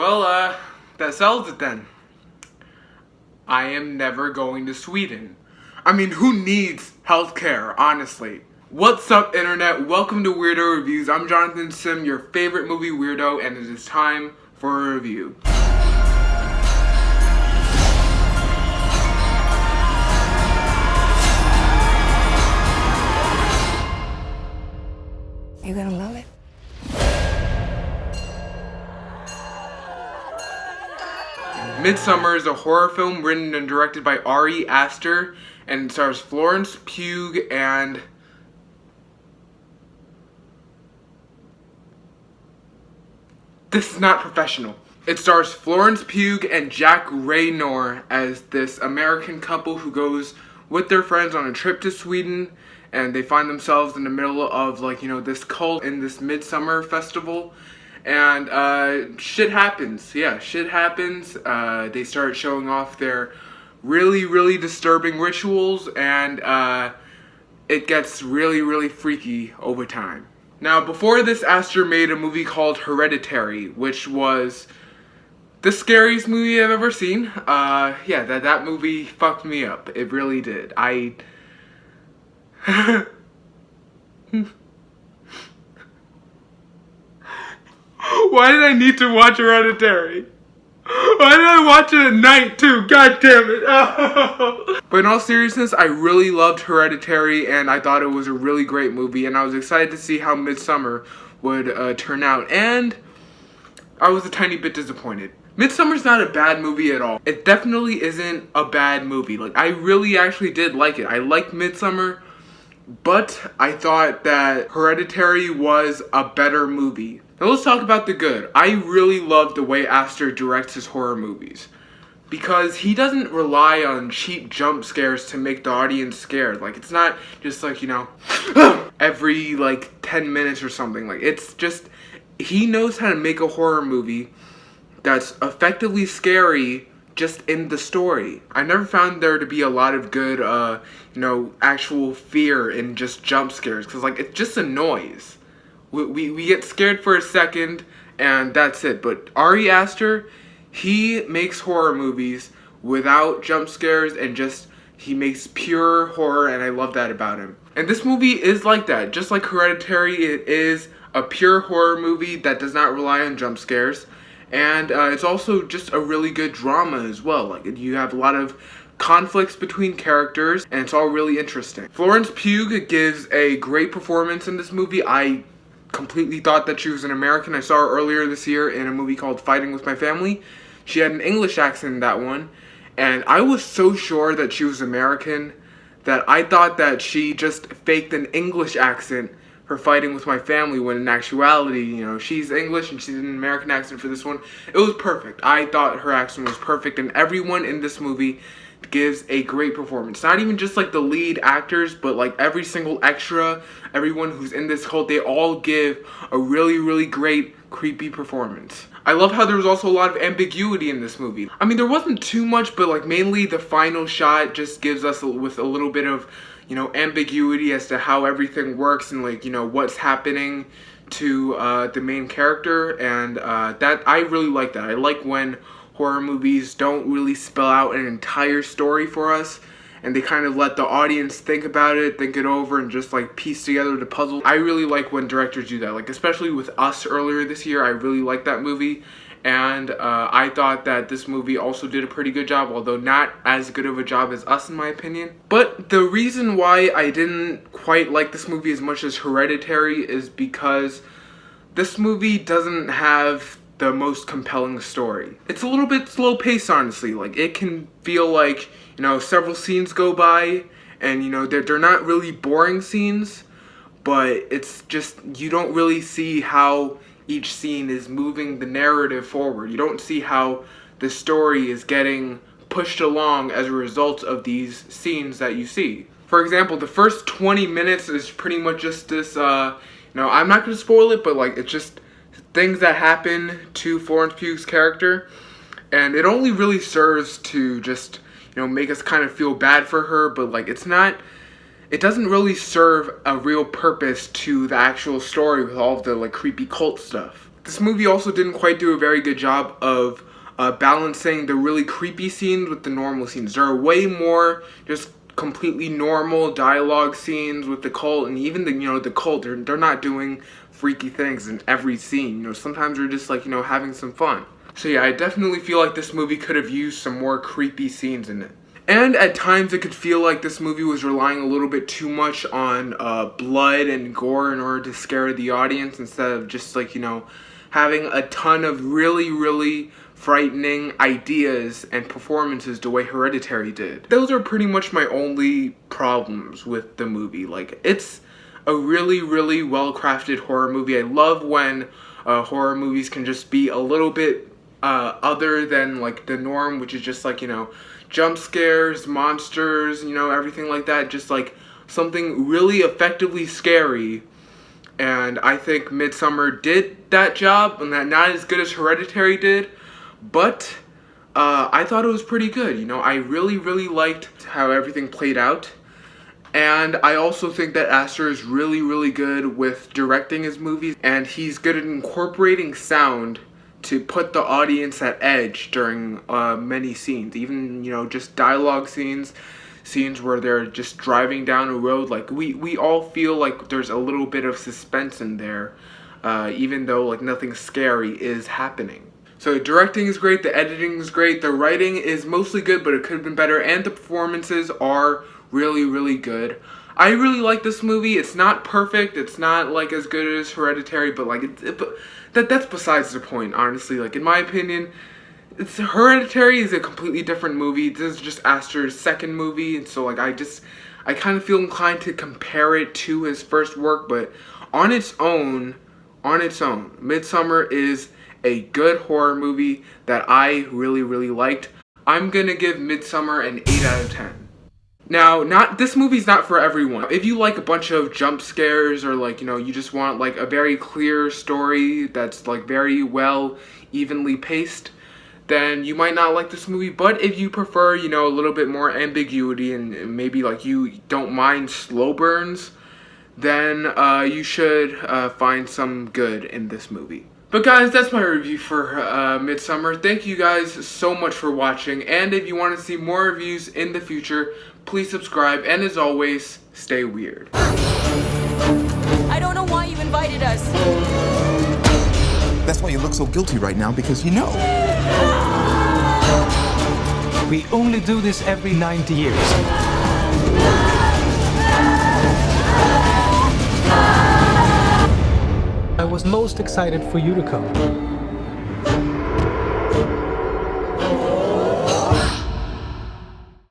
Well, that settles it then. I am never going to Sweden. I mean, who needs healthcare, honestly? What's up, internet? Welcome to Weirdo Reviews. I'm Jonathan Sim, your favorite movie weirdo, and it is time for a review. You're gonna love it. Midsommar is a horror film written and directed by Ari Aster, and it stars Florence Pugh and this is not professional. It stars Florence Pugh and Jack Raynor as this American couple who goes with their friends on a trip to Sweden, and they find themselves in the middle of, like, this cult in this Midsummer festival. And shit happens. Yeah, shit happens. They start showing off their really disturbing rituals, and it gets really freaky over time. Now, before this, Aster made a movie called Hereditary, which was the scariest movie I've ever seen. Yeah, that movie fucked me up. It really did. Why did I need to watch Hereditary? Why did I watch it at night too? God damn it. But in all seriousness, I really loved Hereditary, and I thought it was a really great movie, and I was excited to see how Midsommar would turn out, and I was a tiny bit disappointed. Midsommar's not a bad movie at all. It definitely isn't a bad movie. Like, I really actually did like it. I liked Midsommar, but I thought that Hereditary was a better movie. Now let's talk about the good. I really love the way Aster directs his horror movies, because he doesn't rely on cheap jump scares to make the audience scared. Like, it's not just like, every 10 minutes or something. Like, it's just, he knows how to make a horror movie that's effectively scary just in the story. I never found there to be a lot of good, actual fear in just jump scares, because it's just a noise. We get scared for a second, and that's it. But Ari Aster, he makes horror movies without jump scares, and he makes pure horror, and I love that about him. And this movie is like that. Just like Hereditary, it is a pure horror movie that does not rely on jump scares. And it's also just a really good drama as well. Like, you have a lot of conflicts between characters, and it's all really interesting. Florence Pugh gives a great performance in this movie. I completely thought that she was an American. I saw her earlier this year in a movie called Fighting with My Family. She had an English accent in that one, and I was so sure that she was American that I thought that she just faked an English accent for Fighting with My Family, when in actuality, she's English and she's an American accent for this one. It was perfect. I thought her accent was perfect, and everyone in this movie gives a great performance. Not even just the lead actors, but every single extra, everyone who's in this cult, they all give a really great creepy performance. I love how there was also a lot of ambiguity in this movie. I mean, there wasn't too much, but mainly the final shot just gives us with a little bit of ambiguity as to how everything works, and what's happening to the main character, and that I really like that. I like when horror movies don't really spell out an entire story for us, and they kind of let the audience think about it, think it over, and just piece together the puzzle. I really like when directors do that, especially with Us earlier this year. I really liked that movie, and I thought that this movie also did a pretty good job, although not as good of a job as Us in my opinion. But the reason why I didn't quite like this movie as much as Hereditary is because this movie doesn't have the most compelling story. It's a little bit slow paced, honestly. It can feel several scenes go by, and they're not really boring scenes, but it's just, you don't really see how each scene is moving the narrative forward. You don't see how the story is getting pushed along as a result of these scenes that you see. For example, the first 20 minutes is pretty much just this, I'm not gonna spoil it, but it's just things that happen to Florence Pugh's character, and it only really serves to just, make us kind of feel bad for her, but it doesn't really serve a real purpose to the actual story with all of the creepy cult stuff. This movie also didn't quite do a very good job of balancing the really creepy scenes with the normal scenes. There are way more just completely normal dialogue scenes with the cult, and even the cult, they're not doing freaky things in every scene. Sometimes they're just like, having some fun. So yeah, I definitely feel like this movie could have used some more creepy scenes in it. And at times it could feel like this movie was relying a little bit too much on blood and gore in order to scare the audience, instead of just like, having a ton of really, really frightening ideas and performances the way Hereditary did. Those are pretty much my only problems with the movie. Like, it's a really, really well-crafted horror movie. I love when horror movies can just be a little bit other than like the norm, which is just like, jump scares, monsters, everything like that. Just like something really effectively scary. And I think Midsommar did that job, and that not as good as Hereditary did, but I thought it was pretty good. I really, really liked how everything played out. And I also think that Aster is really, really good with directing his movies, and he's good at incorporating sound to put the audience at edge during many scenes. Even, just dialogue scenes where they're just driving down a road. Like, we all feel like there's a little bit of suspense in there, even though like nothing scary is happening. So directing is great, the editing is great, the writing is mostly good, but it could have been better, and the performances are really, really good. I really like this movie. It's not perfect, it's not like as good as Hereditary, but like that's besides the point, honestly. Like, in my opinion, Hereditary is a completely different movie. This is just Aster's second movie, and so like I kind of feel inclined to compare it to his first work, but on its own, Midsommar is a good horror movie that I really, really liked. I'm gonna give Midsommar an 8 out of 10. Now, this movie's not for everyone. If you like a bunch of jump scares, or like, you just want like a very clear story that's like very well evenly paced, then you might not like this movie. But if you prefer, a little bit more ambiguity, and maybe like you don't mind slow burns, then you should find some good in this movie. But guys, that's my review for Midsommar. Thank you guys so much for watching, and if you want to see more reviews in the future, please subscribe, and as always, stay weird. I don't know why you invited us. That's why you look so guilty right now, because you know. We only do this every 90 years. I was most excited for you to come.